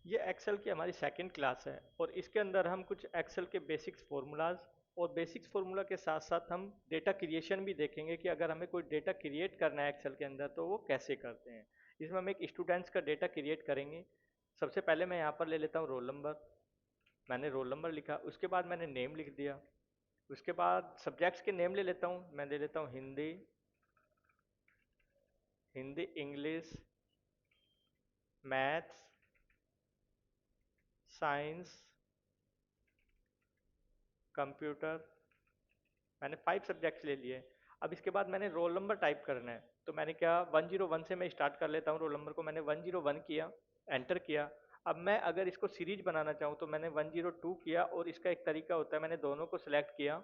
ये एक्सेल की हमारी सेकंड क्लास है और इसके अंदर हम कुछ एक्सेल के बेसिक्स फार्मूलाज और बेसिक्स फार्मूला के साथ साथ हम डेटा क्रिएशन भी देखेंगे कि अगर हमें कोई डेटा क्रिएट करना है एक्सेल के अंदर तो वो कैसे करते हैं। इसमें हम एक स्टूडेंट्स का डेटा क्रिएट करेंगे। सबसे पहले मैं यहाँ पर ले लेता हूँ रोल नंबर। मैंने रोल नंबर लिखा, उसके बाद मैंने नेम लिख दिया। उसके बाद सब्जेक्ट्स के नेम ले लेता हूँ, मैं ले लेता हूँ Hindi, Hindi English, maths, science, computer. मैंने 5 सब्जेक्ट्स ले लिए। अब इसके बाद मैंने रोल नंबर टाइप करना है, तो मैंने क्या 101 से मैं स्टार्ट कर लेता हूँ। रोल नंबर को मैंने 101 किया, एंटर किया। अब मैं अगर इसको सीरीज बनाना चाहूँ तो मैंने 102 किया और इसका एक तरीका होता है, मैंने दोनों को सिलेक्ट किया।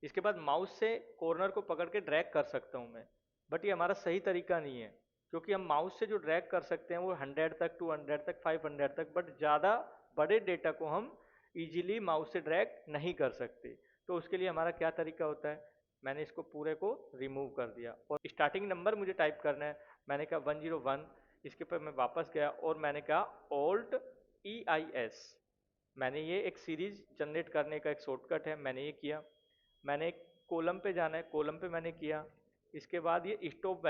इसके बाद माउस से कॉर्नर को पकड़ के ड्रैग कर सकता हूँ मैं, बट ये हमारा सही तरीका नहीं है क्योंकि हम माउस से जो ड्रैग कर सकते हैं वो 100 तक, 200 तक, 500 तक, बट ज़्यादा बड़े डेटा को हम इजीली माउस से ड्रैग नहीं कर सकते। तो उसके लिए हमारा क्या तरीका होता है, मैंने इसको पूरे को रिमूव कर दिया और स्टार्टिंग नंबर मुझे टाइप करना है। मैंने कहा 101। इसके पर मैं वापस गया और मैंने कहा ऑल्ट EIS। मैंने ये एक सीरीज जनरेट करने का एक शॉर्टकट है, मैंने ये किया। मैंने एक कॉलम पे जाना है, कॉलम पे मैंने किया। इसके बाद ये स्टॉप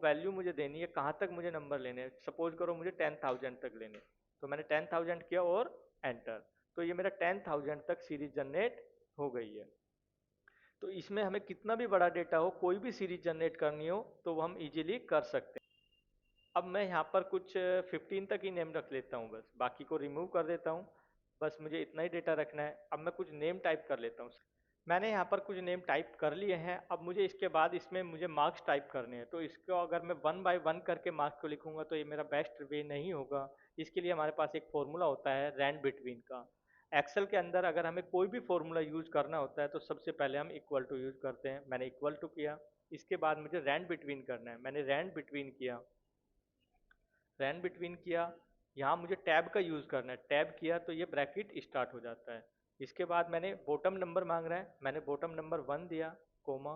वैल्यू मुझे देनी है, कहाँ तक मुझे नंबर लेने हैं। सपोज करो मुझे 10,000 तक लेने, तो मैंने 10,000 किया और एंटर। तो ये मेरा 10,000 तक सीरीज जनरेट हो गई है। तो इसमें हमें कितना भी बड़ा डेटा हो, कोई भी सीरीज जनरेट करनी हो तो वो हम इजीली कर सकते हैं। अब मैं यहाँ पर कुछ 15 तक ही नेम रख लेता हूँ, बस बाकी को रिमूव कर देता हूँ। बस मुझे इतना ही डेटा रखना है। अब मैं कुछ नेम टाइप कर लेता हूँ। मैंने यहाँ पर कुछ नेम टाइप कर लिए हैं। अब मुझे इसके बाद इसमें मुझे मार्क्स टाइप करने हैं, तो इसको अगर मैं वन बाय वन करके मार्क्स को लिखूंगा तो ये मेरा बेस्ट वे नहीं होगा। इसके लिए हमारे पास एक फॉर्मूला होता है रैंड बिटवीन का। एक्सेल के अंदर अगर हमें कोई भी फॉर्मूला यूज करना होता है तो सबसे पहले हम इक्वल टू यूज करते हैं। मैंने इक्वल टू किया। इसके बाद मुझे रैंड बिटवीन करना है, मैंने रैंड बिटवीन किया। रैन बिटवीन किया। यहाँ मुझे टैब का यूज़ करना है, टैब किया तो ये ब्रैकेट स्टार्ट हो जाता है। इसके बाद मैंने बॉटम नंबर मांग रहा है, मैंने बॉटम नंबर 1 दिया, कोमा।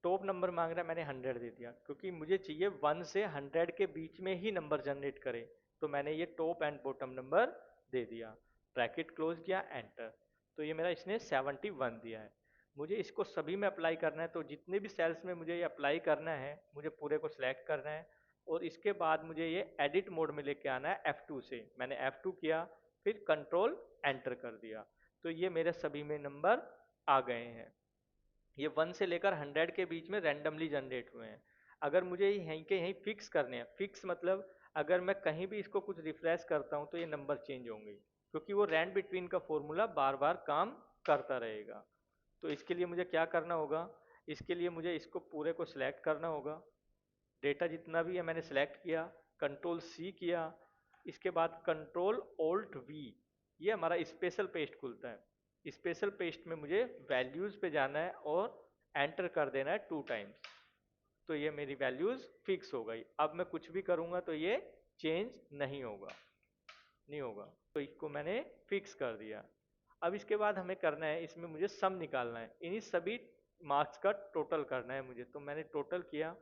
टॉप नंबर मांग रहा है, मैंने 100 दे दिया क्योंकि मुझे चाहिए 1 से 100 के बीच में ही नंबर जनरेट करे। तो मैंने ये टॉप एंड बॉटम नंबर दे दिया। ब्रैकेट क्लोज किया, एंटर। तो ये मेरा इसने 71 दिया है। मुझे इसको सभी में अप्लाई करना है, तो जितने भी सेल्स में मुझे ये अप्लाई करना है मुझे पूरे को सिलेक्ट करना है। और इसके बाद मुझे ये एडिट मोड में लेके आना है F2 से। मैंने F2 किया, फिर कंट्रोल एंटर कर दिया। तो ये मेरे सभी में नंबर आ गए हैं। ये 1 से लेकर 100 के बीच में रैंडमली जनरेट हुए हैं। अगर मुझे यहीं के यहीं फिक्स करने हैं, फिक्स मतलब अगर मैं कहीं भी इसको कुछ रिफ्रेश करता हूँ तो ये नंबर चेंज होंगे क्योंकि वो रैंड बिटवीन का फॉर्मूला बार बार काम करता रहेगा। तो इसके लिए मुझे क्या करना होगा, इसके लिए मुझे इसको पूरे को सिलेक्ट करना होगा। डेटा जितना भी है मैंने सेलेक्ट किया, कंट्रोल C किया। इसके बाद कंट्रोल ऑल्ट V, ये हमारा स्पेशल पेस्ट खुलता है। स्पेशल पेस्ट में मुझे वैल्यूज़ पे जाना है और एंटर कर देना है 2 टाइम्स। तो ये मेरी वैल्यूज़ फिक्स हो गई। अब मैं कुछ भी करूँगा तो ये चेंज नहीं होगा, नहीं होगा। तो इसको मैंने फिक्स कर दिया। अब इसके बाद हमें करना है, इसमें मुझे सम निकालना है, इन्हीं सभी मार्क्स का टोटल करना है मुझे। तो मैंने टोटल किया।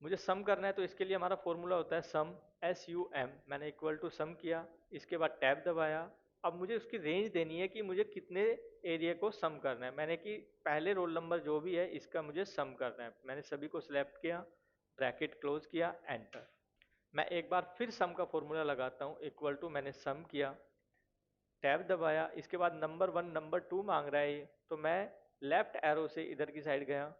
मुझे सम करना है तो इसके लिए हमारा फॉर्मूला होता है सम, SUM। मैंने इक्वल टू सम किया। इसके बाद टैब दबाया। अब मुझे उसकी रेंज देनी है कि मुझे कितने एरिया को सम करना है। मैंने कि पहले रोल नंबर जो भी है इसका मुझे सम करना है। मैंने सभी को सिलेक्ट किया, ब्रैकेट क्लोज किया, एंटर। मैं एक बार फिर सम का फॉर्मूला लगाता हूँ, इक्वल टू मैंने सम किया, टैब दबाया। इसके बाद नंबर 1 नंबर 2 मांग रहा है ये, तो मैं लेफ्ट एरो से इधर की साइड गया।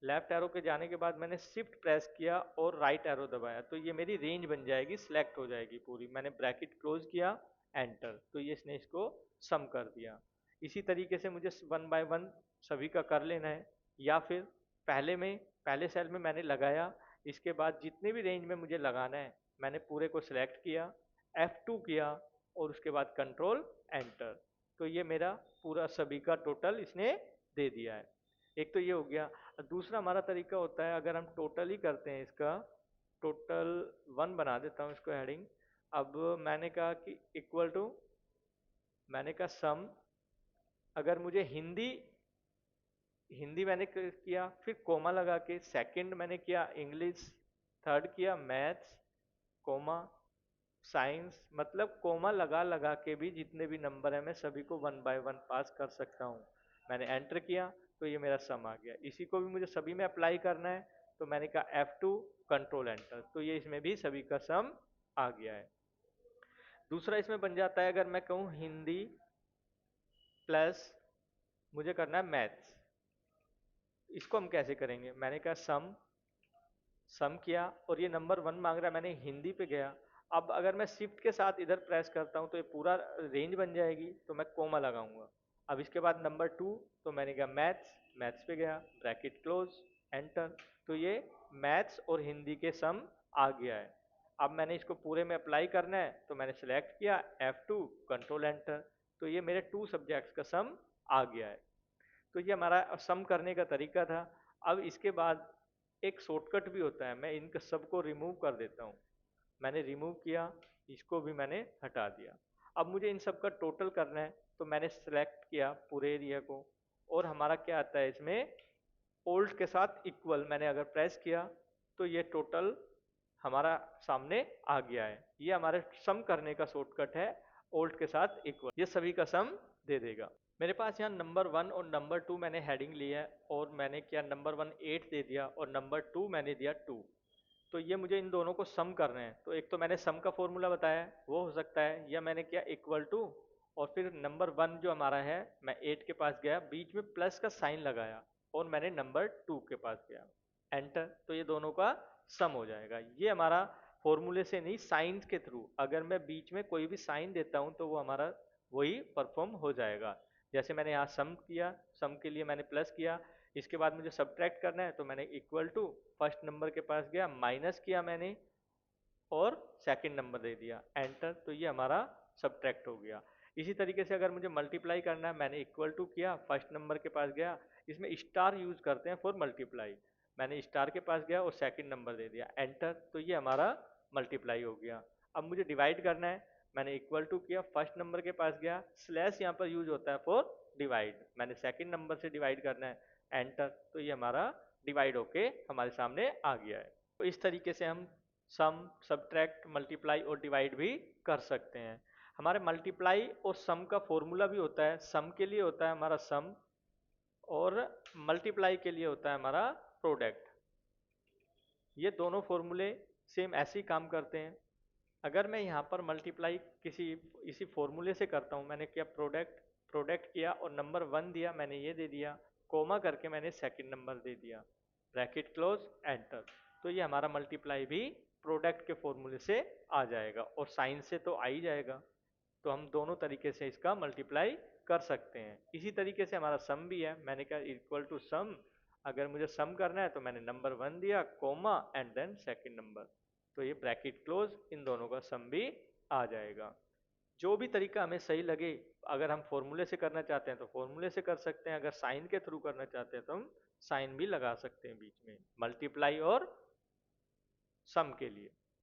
लेफ्ट एरो के जाने के बाद मैंने शिफ्ट प्रेस किया और राइट एरो दबाया, तो ये मेरी रेंज बन जाएगी, सिलेक्ट हो जाएगी पूरी। मैंने ब्रैकेट क्लोज किया, एंटर। तो ये इसने इसको सम कर दिया। इसी तरीके से मुझे वन बाय वन सभी का कर लेना है, या फिर पहले सेल में मैंने लगाया। इसके बाद जितने भी रेंज में मुझे लगाना है मैंने पूरे को सिलेक्ट किया, F2 किया और उसके बाद कंट्रोल एंटर। तो ये मेरा पूरा सभी का टोटल इसने दे दिया है। एक तो ये हो गया। दूसरा हमारा तरीका होता है, अगर हम टोटल ही करते हैं इसका, टोटल 1 बना देता हूँ इसको हेडिंग। अब मैंने कहा कि इक्वल टू, मैंने कहा सम। अगर मुझे हिंदी, हिंदी मैंने किया, फिर कोमा लगा के। सेकंड मैंने किया इंग्लिश, थर्ड किया मैथ्स, कोमा। साइंस मतलब कोमा लगा लगा के भी जितने भी नंबर है मैं सभी को वन बाय वन पास कर सकता हूँ। मैंने एंटर किया तो ये मेरा सम आ गया। इसी को भी मुझे सभी में अप्लाई करना है तो मैंने कहा F2 कंट्रोल एंटर, तो ये इसमें भी सभी का सम आ गया है। दूसरा इसमें बन जाता है, अगर मैं कहूँ हिंदी प्लस मुझे करना है मैथ्स, इसको हम कैसे करेंगे? मैंने कहा सम, सम किया और ये नंबर वन मांग रहा है, मैंने हिंदी पे गया। अब अगर मैं शिफ्ट के साथ इधर प्रेस करता हूँ तो ये पूरा रेंज बन जाएगी, तो मैं कोमा लगाऊंगा। अब इसके बाद नंबर टू, तो मैंने कहा मैथ्स, मैथ्स पे गया, ब्रैकेट क्लोज, एंटर, तो ये मैथ्स और हिंदी के सम आ गया है। अब मैंने इसको पूरे में अप्लाई करना है तो मैंने सेलेक्ट किया F2 कंट्रोल एंटर, तो ये मेरे टू सब्जेक्ट्स का सम आ गया है। तो ये हमारा सम करने का तरीका था। अब इसके बाद एक शॉर्टकट भी होता है, मैं इन सबको रिमूव कर देता हूँ। मैंने रिमूव किया, इसको भी मैंने हटा दिया। अब मुझे इन सब का टोटल करना है तो मैंने सेलेक्ट किया पूरे एरिया को, और हमारा क्या आता है इसमें, ओल्ड के साथ इक्वल, मैंने अगर प्रेस किया तो ये टोटल हमारा सामने आ गया है। ये हमारे सम करने का शॉर्टकट है, ओल्ड के साथ इक्वल, ये सभी का सम दे देगा। मेरे पास यहाँ नंबर वन और नंबर टू मैंने हेडिंग लिया है, और मैंने क्या नंबर वन 8 दे दिया और नंबर टू मैंने दिया 2। तो ये मुझे इन दोनों को सम करना है, तो एक तो मैंने सम का फॉर्मूला बताया वो हो सकता है, या मैंने क्या इक्वल टू, और फिर नंबर वन जो हमारा है मैं 8 के पास गया, बीच में प्लस का साइन लगाया और मैंने नंबर टू के पास गया, एंटर, तो ये दोनों का सम हो जाएगा। ये हमारा फॉर्मूले से नहीं, साइन के थ्रू, अगर मैं बीच में कोई भी साइन देता हूँ तो वो हमारा वही परफॉर्म हो जाएगा। जैसे मैंने यहाँ सम किया, सम के लिए मैंने प्लस किया, इसके बाद मुझे सब्ट्रैक्ट करना है तो मैंने इक्वल टू, फर्स्ट नंबर के पास गया, माइनस किया मैंने और सेकंड नंबर दे दिया, एंटर, तो ये हमारा सब्ट्रैक्ट हो गया। इसी तरीके से अगर मुझे मल्टीप्लाई करना है, मैंने इक्वल टू किया, फर्स्ट नंबर के पास गया, इसमें स्टार यूज करते हैं फॉर मल्टीप्लाई, मैंने स्टार के पास गया और सेकंड नंबर दे दिया, एंटर, तो ये हमारा मल्टीप्लाई हो गया। अब मुझे डिवाइड करना है, मैंने इक्वल टू किया, फर्स्ट नंबर के पास गया, स्लैश यहाँ पर यूज होता है फॉर डिवाइड, मैंने सेकंड नंबर से डिवाइड करना है, एंटर, तो ये हमारा डिवाइड होके हमारे सामने आ गया है। तो इस तरीके से हम सम, सब्ट्रैक्ट, मल्टीप्लाई और डिवाइड भी कर सकते हैं। हमारे मल्टीप्लाई और सम का फॉर्मूला भी होता है, सम के लिए होता है हमारा सम और मल्टीप्लाई के लिए होता है हमारा प्रोडक्ट। ये दोनों फॉर्मूले सेम ऐसे ही काम करते हैं। अगर मैं यहाँ पर मल्टीप्लाई किसी इसी फॉर्मूले से करता हूँ, मैंने क्या प्रोडक्ट, प्रोडक्ट किया और नंबर वन दिया, मैंने ये दे दिया, कोमा करके मैंने सेकंड नंबर दे दिया, ब्रैकेट क्लोज, एंटर, तो ये हमारा मल्टीप्लाई भी प्रोडक्ट के फॉर्मूले से आ जाएगा और साइन से तो आ ही जाएगा। तो हम दोनों तरीके से इसका मल्टीप्लाई कर सकते हैं। इसी तरीके से हमारा सम भी है, मैंने कहा इक्वल टू सम, अगर मुझे सम करना है तो मैंने नंबर वन दिया, comma and then second number, तो ये ब्रैकेट क्लोज, इन दोनों का सम भी आ जाएगा। जो भी तरीका हमें सही लगे, अगर हम फॉर्मूले से करना चाहते हैं तो फॉर्मूले से कर सकते हैं, अगर साइन के थ्रू करना चाहते हैं तो हम साइन भी लगा सकते हैं बीच में, मल्टीप्लाई और सम के लिए।